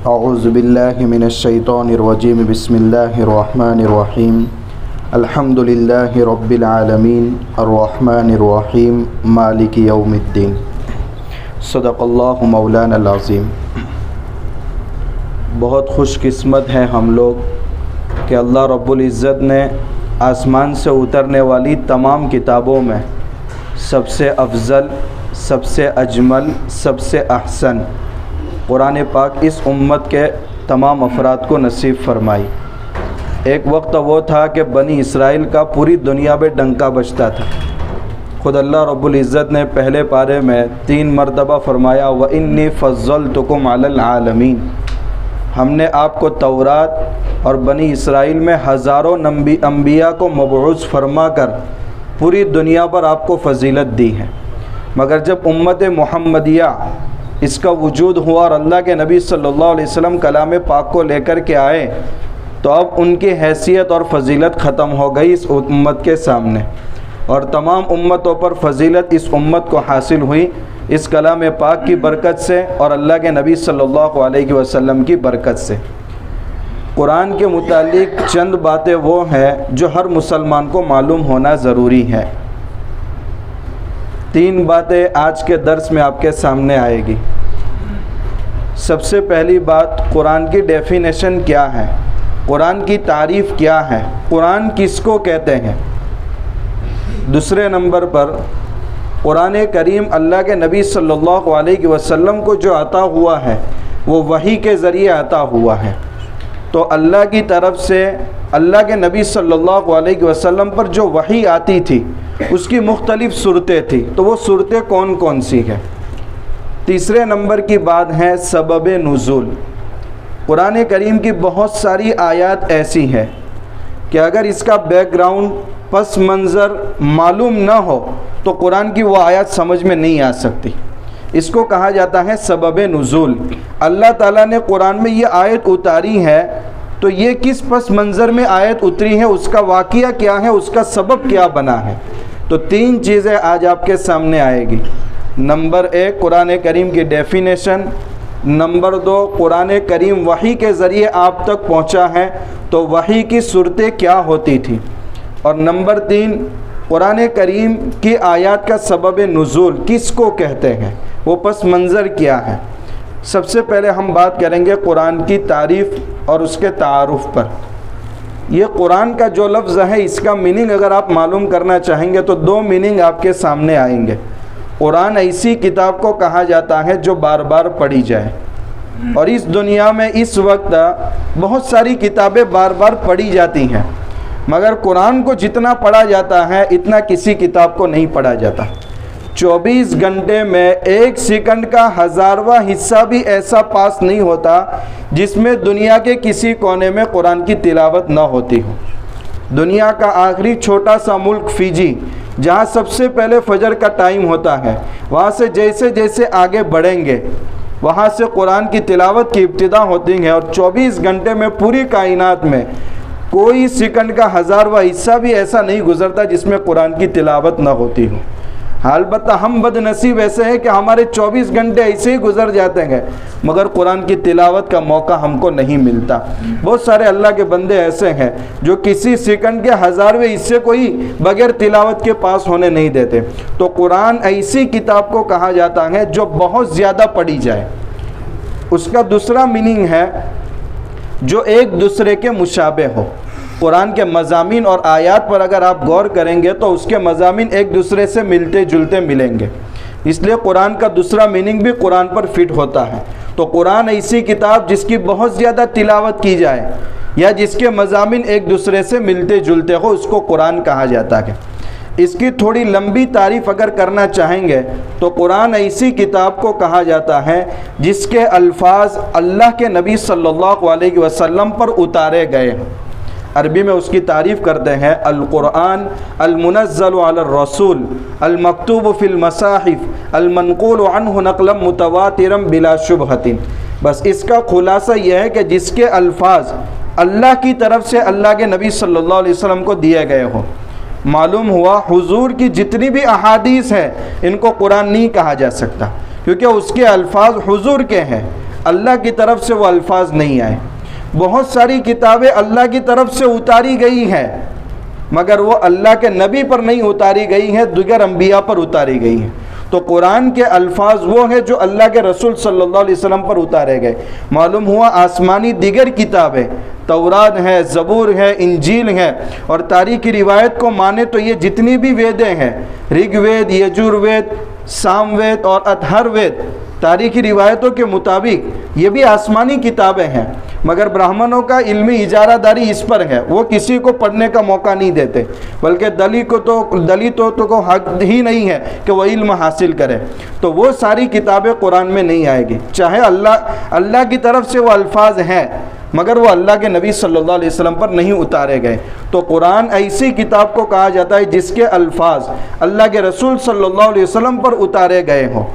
اعوذ باللہ من الشیطان الرجیم بسم اللہ الرحمن الرحیم الحمد للہ رب العالمین الرحمن الرحیم مالک یوم الدین صدق اللہ مولانا العظیم۔ بہت خوش قسمت ہیں ہم لوگ کہ اللہ رب العزت نے آسمان سے اترنے والی تمام کتابوں میں سب سے افضل، سب سے اجمل، سب سے احسن قرآن پاک اس امت کے تمام افراد کو نصیب فرمائی۔ ایک وقت وہ تھا کہ بنی اسرائیل کا پوری دنیا میں ڈنکا بجتا تھا۔ خود اللہ رب العزت نے پہلے پارے میں 3 مرتبہ فرمایا وَإِنِّي فَضَّلْتُكُمْ عَلَى الْعَالَمِينَ، ہم نے آپ کو تورات اور بنی اسرائیل میں ہزاروں انبیاء کو مبعوث فرما کر پوری دنیا پر آپ کو فضیلت دی ہے۔ مگر جب امت محمدیہ اس کا وجود ہوا اور اللہ کے نبی صلی اللہ علیہ وسلم کلام پاک کو لے کر کے آئے تو اب ان کی حیثیت اور فضیلت ختم ہو گئی اس امت کے سامنے، اور تمام امتوں پر فضیلت اس امت کو حاصل ہوئی اس کلام پاک کی برکت سے اور اللہ کے نبی صلی اللہ علیہ وسلم کی برکت سے۔ قرآن کے متعلق چند باتیں وہ ہیں جو ہر مسلمان کو معلوم ہونا ضروری ہے۔ 3 باتیں آج کے درس میں آپ کے سامنے آئے گی۔ سب سے پہلی بات، قرآن کی ڈیفینیشن کیا ہے، قرآن کی تعریف کیا ہے، قرآن کس کو کہتے ہیں۔ دوسرے نمبر پر قرآن کریم اللہ کے نبی صلی اللہ علیہ وسلم کو جو عطا ہوا ہے وہ وحی کے ذریعے عطا ہوا ہے، تو اللہ کی طرف سے اللہ کے نبی صلی اللہ علیہ وسلم پر جو وحی آتی تھی اس کی مختلف صورتیں تھیں، تو وہ صورتیں کون کون سی ہیں۔ تیسرے نمبر کی بات ہے سبب نزول۔ قرآن کریم کی بہت ساری آیات ایسی ہیں کہ اگر اس کا بیک گراؤنڈ پس منظر معلوم نہ ہو تو قرآن کی وہ آیات سمجھ میں نہیں آ سکتی۔ اس کو کہا جاتا ہے سبب نزول۔ اللہ تعالیٰ نے قرآن میں یہ آیت اتاری ہے تو یہ کس پس منظر میں آیت اتری ہے، اس کا واقعہ کیا ہے، اس کا سبب کیا بنا ہے۔ تو 3 چیزیں آج آپ کے سامنے آئے گی۔ نمبر 1 قرآن کریم کی ڈیفینیشن، نمبر 2 قرآن کریم وحی کے ذریعے آپ تک پہنچا ہے تو وحی کی صورتیں کیا ہوتی تھی، اور نمبر 3 قرآن کریم کی آیات کا سبب نزول کس کو کہتے ہیں، وہ پس منظر کیا ہے۔ سب سے پہلے ہم بات کریں گے قرآن کی تعریف اور اس کے تعارف پر۔ یہ قرآن کا جو لفظ ہے اس کا میننگ اگر آپ معلوم کرنا چاہیں گے تو 2 میننگ آپ کے سامنے آئیں گے۔ قرآن ایسی کتاب کو کہا جاتا ہے جو بار بار پڑھی جائے، اور اس دنیا میں اس وقت بہت ساری کتابیں بار بار پڑھی جاتی ہیں، مگر قرآن کو جتنا پڑھا جاتا ہے اتنا کسی کتاب کو نہیں پڑھا جاتا۔ 24 گھنٹے میں 1 سیکنڈ کا 1000واں حصہ بھی ایسا پاس نہیں ہوتا جس میں دنیا کے کسی کونے میں قرآن کی تلاوت نہ ہوتی ہو۔ دنیا کا آخری چھوٹا سا ملک فیجی، جہاں سب سے پہلے فجر کا ٹائم ہوتا ہے، وہاں سے جیسے جیسے آگے بڑھیں گے وہاں سے قرآن کی تلاوت کی ابتدا ہوتی ہے، اور 24 گھنٹے میں پوری کائنات میں کوئی سیکنڈ کا 1000واں حصہ بھی ایسا نہیں گزرتا جس میں قرآن کی تلاوت نہ ہوتی ہو۔ البتہ ہم بد نصیب ایسے ہیں کہ ہمارے 24 گھنٹے ایسے ہی گزر جاتے ہیں مگر قرآن کی تلاوت کا موقع ہم کو نہیں ملتا۔ بہت سارے اللہ کے بندے ایسے ہیں جو کسی سیکنڈ کے 1000ویں حصے کو ہی بغیر تلاوت کے پاس ہونے نہیں دیتے۔ تو قرآن ایسی کتاب کو کہا جاتا ہے جو بہت زیادہ پڑھی جائے۔ اس کا دوسرا میننگ ہے جو ایک دوسرے کے مشابہ ہو۔ قرآن کے مضامین اور آیات پر اگر آپ غور کریں گے تو اس کے مضامین ایک دوسرے سے ملتے جلتے ملیں گے، اس لیے قرآن کا دوسرا میننگ بھی قرآن پر فٹ ہوتا ہے۔ تو قرآن ایسی کتاب جس کی بہت زیادہ تلاوت کی جائے یا جس کے مضامین ایک دوسرے سے ملتے جلتے ہو اس کو قرآن کہا جاتا ہے۔ اس کی تھوڑی لمبی تعریف اگر کرنا چاہیں گے تو قرآن ایسی کتاب کو کہا جاتا ہے جس کے الفاظ اللہ کے نبی صلی اللہ علیہ وسلم پر اتارے گئے ہیں۔ عربی میں اس کی تعریف کرتے ہیں القرآن المنزل علی الرسول المکتوب فی المصاحف المنقول عنہ نقلا متواترا بلا شبہۃ۔ بس اس کا خلاصہ یہ ہے کہ جس کے الفاظ اللہ کی طرف سے اللہ کے نبی صلی اللہ علیہ وسلم کو دیے گئے ہوں۔ معلوم ہوا حضور کی جتنی بھی احادیث ہیں ان کو قرآن نہیں کہا جا سکتا، کیونکہ اس کے الفاظ حضور کے ہیں، اللہ کی طرف سے وہ الفاظ نہیں آئے۔ بہت ساری کتابیں اللہ کی طرف سے اتاری گئی ہیں مگر وہ اللہ کے نبی پر نہیں اتاری گئی ہیں، دیگر انبیاء پر اتاری گئی ہیں۔ تو قرآن کے الفاظ وہ ہیں جو اللہ کے رسول صلی اللہ علیہ وسلم پر اتارے گئے۔ معلوم ہوا آسمانی دیگر کتابیں، تورات ہے، زبور ہے، انجیل ہے، اور تاریخی روایت کو مانے تو یہ جتنی بھی ویدیں ہیں، رگ وید، یجور وید، سام وید اور اتھر وید، تاریخی روایتوں کے مطابق یہ بھی آسمانی کتابیں ہیں، مگر برہمنوں کا علمی اجارہ داری اس پر ہے، وہ کسی کو پڑھنے کا موقع نہیں دیتے، بلکہ دلیتوں کو حق ہی نہیں ہے کہ وہ علم حاصل کرے۔ تو وہ ساری کتابیں قرآن میں نہیں آئے گی، چاہے اللہ کی طرف سے وہ الفاظ ہیں مگر وہ اللہ کے نبی صلی اللہ علیہ وسلم پر نہیں اتارے گئے۔ تو قرآن ایسی کتاب کو کہا جاتا ہے جس کے الفاظ اللہ کے رسول صلی اللہ علیہ وسلم پر اتارے گئے ہوں،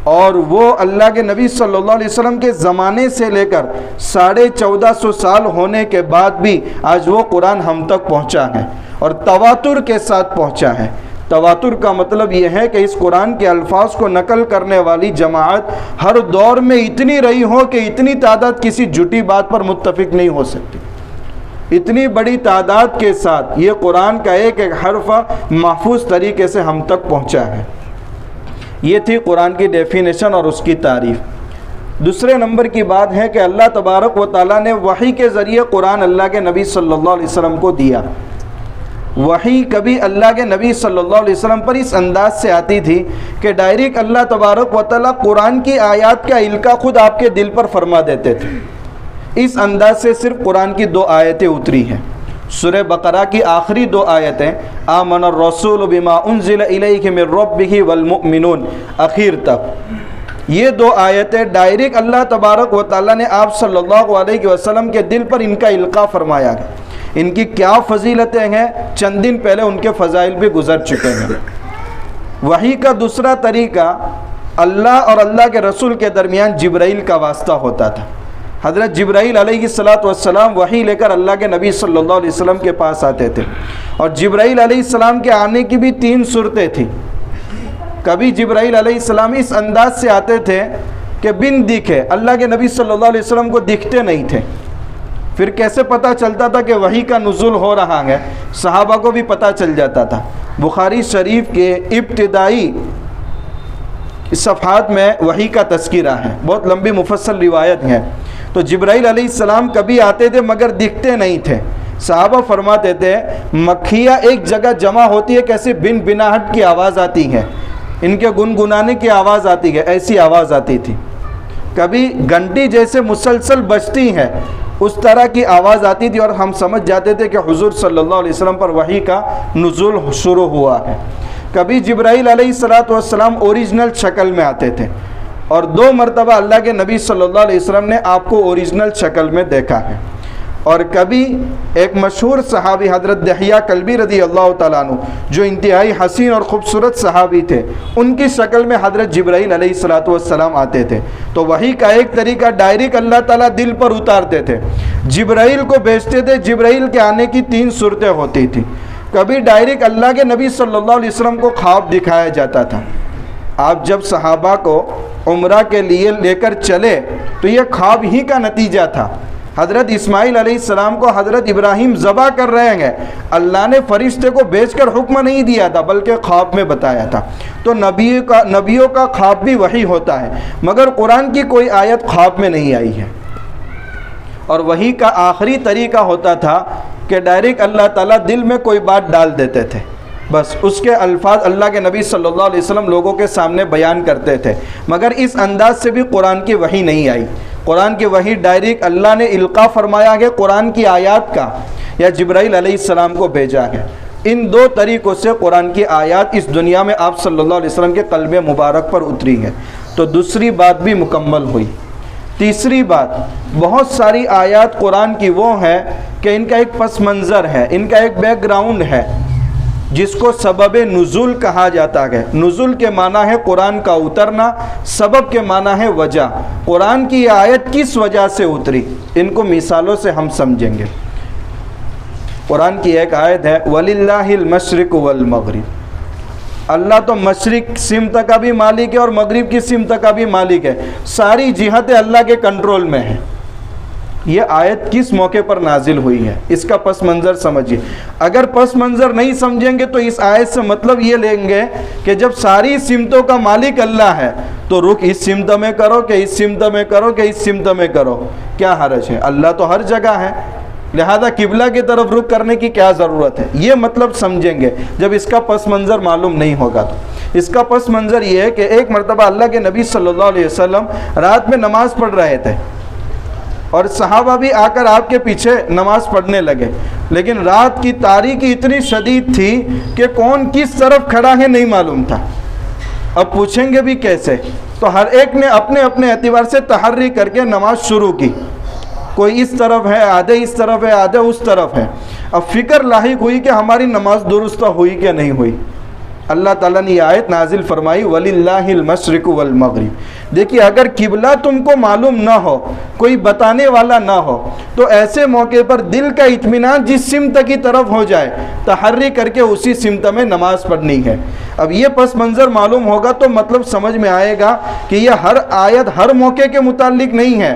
اور وہ اللہ کے نبی صلی اللہ علیہ وسلم کے زمانے سے لے کر 1450 سال ہونے کے بعد بھی آج وہ قرآن ہم تک پہنچا ہے اور تواتر کے ساتھ پہنچا ہے۔ تواتر کا مطلب یہ ہے کہ اس قرآن کے الفاظ کو نقل کرنے والی جماعت ہر دور میں اتنی رہی ہو کہ اتنی تعداد کسی جھوٹی بات پر متفق نہیں ہو سکتی۔ اتنی بڑی تعداد کے ساتھ یہ قرآن کا ایک ایک حرف محفوظ طریقے سے ہم تک پہنچا ہے۔ یہ تھی قرآن کی ڈیفینیشن اور اس کی تعریف۔ دوسرے نمبر کی بات ہے کہ اللہ تبارک و تعالیٰ نے وحی کے ذریعے قرآن اللہ کے نبی صلی اللہ علیہ وسلم کو دیا۔ وحی کبھی اللہ کے نبی صلی اللہ علیہ وسلم پر اس انداز سے آتی تھی کہ ڈائریکٹ اللہ تبارک و تعالیٰ قرآن کی آیات کا القاء خود آپ کے دل پر فرما دیتے تھے۔ اس انداز سے صرف قرآن کی 2 آیتیں اتری ہیں۔ سورہ بقرہ کی آخری 2 آیتیں آمن الرسول بما انزل الیہ من ربہ والمؤمنون اخیر تک، یہ 2 آیتیں ڈائریکٹ اللہ تبارک و تعالیٰ نے آپ صلی اللہ علیہ وسلم کے دل پر ان کا القاء فرمایا ہے۔ ان کی کیا فضیلتیں ہیں چند دن پہلے ان کے فضائل بھی گزر چکے ہیں۔ وحی کا دوسرا طریقہ اللہ اور اللہ کے رسول کے درمیان جبرائیل کا واسطہ ہوتا تھا۔ حضرت جبرائیل علیہ السلام وحی لے کر اللہ کے نبی صلی اللہ علیہ وسلم کے پاس آتے تھے، اور جبرائیل علیہ السلام کے آنے کی بھی 3 صورتیں تھیں۔ کبھی جبرائیل علیہ السلام اس انداز سے آتے تھے کہ بن دکھے، اللہ کے نبی صلی اللہ علیہ وسلم کو دکھتے نہیں تھے۔ پھر کیسے پتہ چلتا تھا کہ وحی کا نزول ہو رہا ہے؟ صحابہ کو بھی پتہ چل جاتا تھا۔ بخاری شریف کے ابتدائی صفحات میں وحی کا تذکرہ ہے، بہت لمبی مفصل روایت ہے۔ تو جبرائیل علیہ السلام کبھی آتے تھے مگر دکھتے نہیں تھے۔ صحابہ فرماتے تھے مکھیاں ایک جگہ جمع ہوتی ہے، کیسے بن بناہٹ کی آواز آتی ہے، ان کے گنگنانے کی آواز آتی ہے، ایسی آواز آتی تھی۔ کبھی گھنٹی جیسے مسلسل بجتی ہے اس طرح کی آواز آتی تھی، اور ہم سمجھ جاتے تھے کہ حضور صلی اللہ علیہ وسلم پر وحی کا نزول شروع ہوا ہے۔ کبھی جبرائیل علیہ السلام اوریجنل شکل میں آتے تھے، اور 2 مرتبہ اللہ کے نبی صلی اللہ علیہ وسلم نے آپ کو اوریجنل شکل میں دیکھا ہے۔ اور کبھی ایک مشہور صحابی حضرت دحیہ کلبی رضی اللہ تعالیٰ عنہ، جو انتہائی حسین اور خوبصورت صحابی تھے، ان کی شکل میں حضرت جبرائیل علیہ السلام آتے تھے۔ تو وحی کا ایک طریقہ ڈائریکٹ اللہ تعالیٰ دل پر اتارتے تھے، جبرائیل کو بھیجتے تھے، جبرائیل کے آنے کی 3 صورتیں ہوتی تھیں۔ کبھی ڈائریکٹ اللہ کے نبی صلی اللہ علیہ وسلم کو خواب دکھایا جاتا تھا۔ آپ جب صحابہ کو عمرہ کے لیے لے کر چلے تو یہ خواب ہی کا نتیجہ تھا۔ حضرت اسماعیل علیہ السلام کو حضرت ابراہیم ذبح کر رہے ہیں، اللہ نے فرشتے کو بھیج کر حکم نہیں دیا تھا بلکہ خواب میں بتایا تھا۔ تو نبیوں کا خواب بھی وحی ہوتا ہے، مگر قرآن کی کوئی آیت خواب میں نہیں آئی ہے۔ اور وحی کا آخری طریقہ ہوتا تھا کہ ڈائریکٹ اللہ تعالیٰ دل میں کوئی بات ڈال دیتے تھے، بس اس کے الفاظ اللہ کے نبی صلی اللہ علیہ وسلم لوگوں کے سامنے بیان کرتے تھے، مگر اس انداز سے بھی قرآن کی وحی نہیں آئی۔ قرآن کی وحی ڈائریکٹ اللہ نے القاء فرمایا ہے قرآن کی آیات کا، یا جبرائیل علیہ السلام کو بھیجا ہے۔ ان 2 طریقوں سے قرآن کی آیات اس دنیا میں آپ صلی اللہ علیہ وسلم کے قلب مبارک پر اتری ہے۔ تو دوسری بات بھی مکمل ہوئی۔ تیسری بات، بہت ساری آیات قرآن کی وہ ہیں کہ ان کا ایک پس منظر ہے، ان کا ایک بیک گراؤنڈ ہے، جس کو سبب نزول کہا جاتا ہے۔ نزول کے معنی ہے قرآن کا اترنا، سبب کے معنی ہے وجہ۔ قرآن کی آیت کس وجہ سے اتری، ان کو مثالوں سے ہم سمجھیں گے۔ قرآن کی ایک آیت ہے وَلِلَّهِ الْمَشْرِقُ وَالْمَغْرِبُ، اللہ تو مشرق سمت کا بھی مالک ہے اور مغرب کی سمت کا بھی مالک ہے، ساری جہتیں اللہ کے کنٹرول میں ہیں۔ یہ آیت کس موقع پر نازل ہوئی ہے، اس کا پس منظر سمجھیے۔ اگر پس منظر نہیں سمجھیں گے تو اس آیت سے مطلب یہ لیں گے کہ جب ساری سمتوں کا مالک اللہ ہے تو رخ اس سمت میں کرو کہ اس سمت میں کرو کہ اس سمت میں کرو، کیا حرج ہے؟ اللہ تو ہر جگہ ہے، لہذا قبلہ کی طرف رخ کرنے کی کیا ضرورت ہے؟ یہ مطلب سمجھیں گے جب اس کا پس منظر معلوم نہیں ہوگا تو۔ اس کا پس منظر یہ ہے کہ ایک مرتبہ اللہ کے نبی صلی اللہ علیہ وسلم رات میں نماز پڑھ رہے تھے اور صحابہ بھی آ کر آپ کے پیچھے نماز پڑھنے لگے، لیکن رات کی تاریکی اتنی شدید تھی کہ کون کس طرف کھڑا ہے نہیں معلوم تھا۔ اب پوچھیں گے بھی کیسے؟ تو ہر ایک نے اپنے اپنے اعتبار سے تحری کر کے نماز شروع کی، کوئی اس طرف ہے، آدھے اس طرف ہے، آدھے اس طرف ہے۔ اب فکر لاحق ہوئی کہ ہماری نماز درست ہوئی کہ نہیں ہوئی۔ اللہ تعالیٰ نے یہ آیت نازل فرمائی وَلِلَّهِ الْمَشْرِقُ وَالْمَغْرِبُ۔ دیکھیے اگر قبلہ تم کو معلوم نہ ہو، کوئی بتانے والا نہ ہو، تو ایسے موقع پر دل کا اطمینان جس سمت کی طرف ہو جائے تحری کر کے اسی سمت میں نماز پڑھنی ہے۔ اب یہ پس منظر معلوم ہوگا تو مطلب سمجھ میں آئے گا کہ یہ ہر آیت ہر موقع کے متعلق نہیں ہے،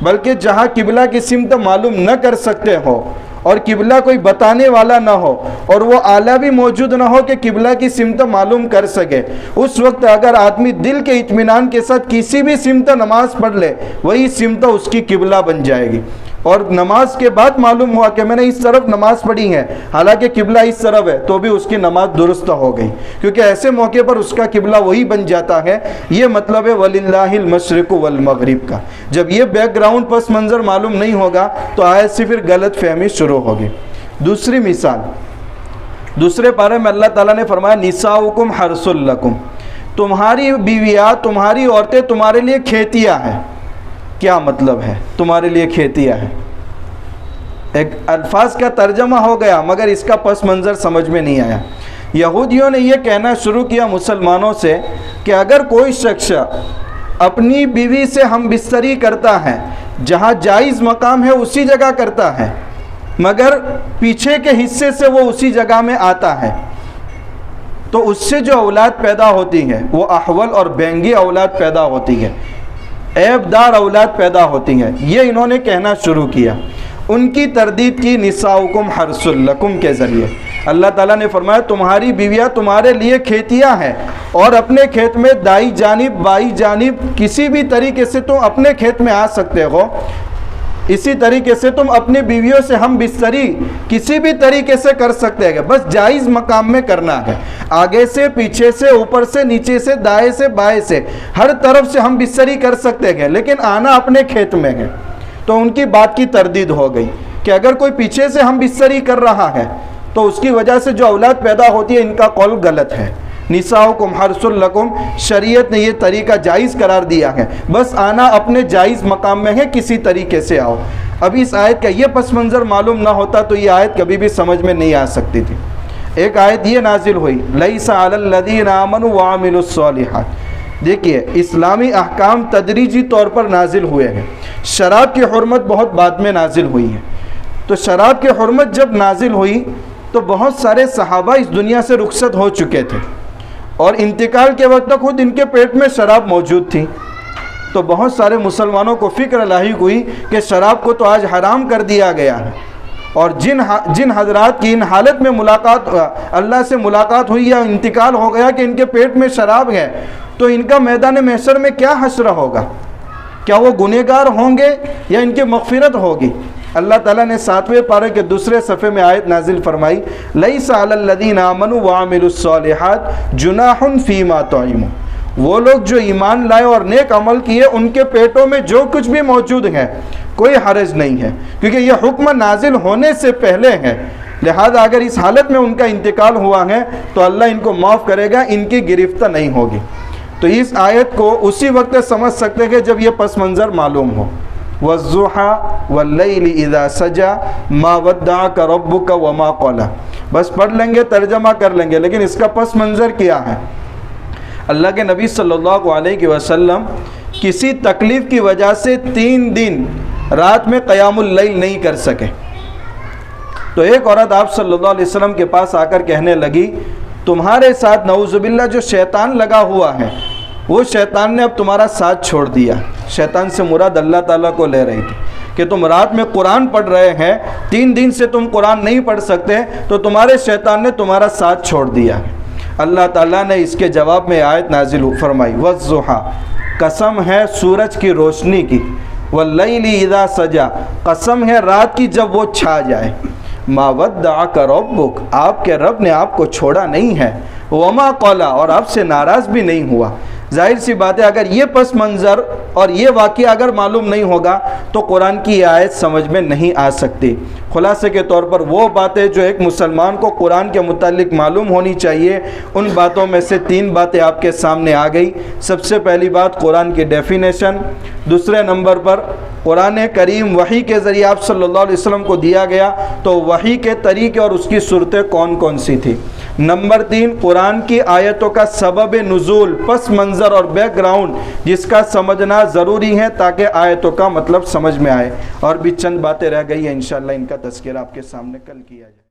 بلکہ جہاں قبلہ کی سمت معلوم نہ کر سکتے ہو اور قبلہ کوئی بتانے والا نہ ہو اور وہ آلہ بھی موجود نہ ہو کہ قبلہ کی سمت معلوم کر سکے، اس وقت اگر آدمی دل کے اطمینان کے ساتھ کسی بھی سمت نماز پڑھ لے وہی سمت اس کی قبلہ بن جائے گی۔ اور نماز کے بعد معلوم ہوا کہ میں نے اس طرف نماز پڑھی ہے حالانکہ قبلہ اس طرف ہے تو بھی اس کی نماز درست ہو گئی، کیونکہ ایسے موقع پر اس کا قبلہ وہی بن جاتا ہے۔ یہ مطلب ہے وَلِلَّهِ الْمَشْرِقُ وَالْمَغْرِبُ کا۔ جب یہ بیک گراؤنڈ پس منظر معلوم نہیں ہوگا تو آیت سے پھر غلط فہمی شروع ہوگی۔ دوسری مثال، دوسرے پارے میں اللہ تعالیٰ نے فرمایا نِسَاؤُکُمْ حَرْثٌ لَکُمْ، تمہاری بیویاں، تمہاری عورتیں تمہارے لیے کھیتیاں ہیں۔ کیا مطلب ہے تمہارے لیے کھیتیاں ہے؟ ایک الفاظ کا ترجمہ ہو گیا مگر اس کا پس منظر سمجھ میں نہیں آیا۔ یہودیوں نے یہ کہنا شروع کیا مسلمانوں سے کہ اگر کوئی شخص اپنی بیوی سے ہم بستری کرتا ہے، جہاں جائز مقام ہے اسی جگہ کرتا ہے، مگر پیچھے کے حصے سے وہ اسی جگہ میں آتا ہے تو اس سے جو اولاد پیدا ہوتی ہے وہ احول اور بینگی اولاد پیدا ہوتی ہے، عیب دار اولاد پیدا ہوتی ہیں۔ یہ انہوں نے کہنا شروع کیا، ان کی تردید کی نساؤکم حرث لکم کے ذریعے۔ اللہ تعالیٰ نے فرمایا تمہاری بیویاں تمہارے لیے کھیتیاں ہیں اور اپنے کھیت میں دائیں جانب بائیں جانب کسی بھی طریقے سے تم اپنے کھیت میں آ سکتے ہو، اسی طریقے سے تم اپنی بیویوں سے ہم بستری کسی بھی طریقے سے کر سکتے ہیں، بس جائز مقام میں کرنا ہے، آگے سے پیچھے سے اوپر سے نیچے سے دائیں سے بائیں سے ہر طرف سے ہم بستری کر سکتے ہیں، لیکن آنا اپنے کھیت میں ہے۔ تو ان کی بات کی تردید ہو گئی کہ اگر کوئی پیچھے سے ہم بستری کر رہا ہے تو اس کی وجہ سے جو اولاد پیدا ہوتی ہے ان کا قول غلط ہے۔ نساؤکم حرث لکم، شریعت نے یہ طریقہ جائز قرار دیا ہے، بس آنا اپنے جائز مقام میں ہے، کسی طریقے سے آؤ۔ اب اس آیت کا یہ پس منظر معلوم نہ ہوتا تو یہ آیت کبھی بھی سمجھ میں نہیں آ سکتی تھی۔ ایک آیت یہ نازل ہوئی لیس علی الذین آمنوا وعملوا الصالحات۔ دیکھیے اسلامی احکام تدریجی طور پر نازل ہوئے ہیں، شراب کی حرمت بہت بعد میں نازل ہوئی ہے۔ تو شراب کی حرمت جب نازل ہوئی تو بہت سارے صحابہ اس دنیا سے رخصت ہو چکے تھے اور انتقال کے وقت تک خود ان کے پیٹ میں شراب موجود تھی، تو بہت سارے مسلمانوں کو فکر لاحق ہوئی کہ شراب کو تو آج حرام کر دیا گیا ہے، اور جن حضرات کی ان حالت میں ملاقات اللہ سے ملاقات ہوئی یا انتقال ہو گیا کہ ان کے پیٹ میں شراب ہے تو ان کا میدان محشر میں کیا حشر ہوگا؟ کیا وہ گنہگار ہوں گے یا ان کی مغفرت ہوگی؟ اللہ تعالیٰ نے 7ویں پارے کے دوسرے صفحے میں آیت نازل فرمائی لیس علی الذین آمنوا وعملوا الصالحات جناح فیما طعموا۔ وہ لوگ جو ایمان لائے اور نیک عمل کیے ان کے پیٹوں میں جو کچھ بھی موجود ہے کوئی حرج نہیں ہے، کیونکہ یہ حکم نازل ہونے سے پہلے ہے، لہذا اگر اس حالت میں ان کا انتقال ہوا ہے تو اللہ ان کو معاف کرے گا، ان کی گرفت نہیں ہوگی۔ تو اس آیت کو اسی وقت سمجھ سکتے ہیں جب یہ پس منظر معلوم ہو۔ وَالضُّحَى وَاللَّيْلِ إِذَا سَجَى مَا وَدَّعَكَ رَبُّكَ وَمَا قَلَى، بس پڑھ لیں گے ترجمہ کر لیں گے، لیکن اس کا پس منظر کیا ہے؟ اللہ کے نبی صلی اللہ علیہ وسلم کسی تکلیف کی وجہ سے 3 دن رات میں قیام اللیل نہیں کر سکے، تو ایک عورت آپ صلی اللہ علیہ وسلم کے پاس آ کر کہنے لگی تمہارے ساتھ نعوذ باللہ جو شیطان لگا ہوا ہے، وہ شیطان نے اب تمہارا ساتھ چھوڑ دیا۔ شیطان سے مراد اللہ تعالیٰ کو لے رہی تھی کہ تم رات میں قرآن پڑھ رہے ہیں، 3 دن سے تم قرآن نہیں پڑھ سکتے، تو تمہارے شیطان نے تمہارا ساتھ چھوڑ دیا۔ اللہ تعالیٰ نے اس کے جواب میں آیت نازل فرمائی، وَالضُّحَىٰ، قسم ہے سورج کی روشنی کی، وَاللَّيْلِ اِذَا سَجَا، قسم ہے رات کی جب وہ چھا جائے، مَا وَدَّعَكَ رَبُّكَ، آپ کے رب نے آپ کو چھوڑا نہیں ہے، وَمَا قَلَا، اور آپ سے ناراض بھی نہیں ہوا۔ ظاہر سی بات ہے اگر یہ پس منظر اور یہ واقعہ اگر معلوم نہیں ہوگا تو قرآن کی یہ آیت سمجھ میں نہیں آ سکتی۔ خلاصے کے طور پر وہ باتیں جو ایک مسلمان کو قرآن کے متعلق معلوم ہونی چاہیے، ان باتوں میں سے 3 باتیں آپ کے سامنے آ گئی۔ سب سے پہلی بات قرآن کی ڈیفینیشن، دوسرے نمبر پر قرآن کریم وحی کے ذریعے آپ صلی اللہ علیہ وسلم کو دیا گیا، تو وحی کے طریقے اور اس کی صورتیں کون کون سی تھی۔ نمبر 3 قرآن کی آیتوں کا سبب نزول، پس منظر اور بیک گراؤنڈ جس کا سمجھنا ضروری ہے تاکہ آیتوں کا مطلب سمجھ میں آئے، اور بھی چند باتیں رہ گئی ہیں، انشاءاللہ ان کا تذکرہ آپ کے سامنے کل کیا جائے۔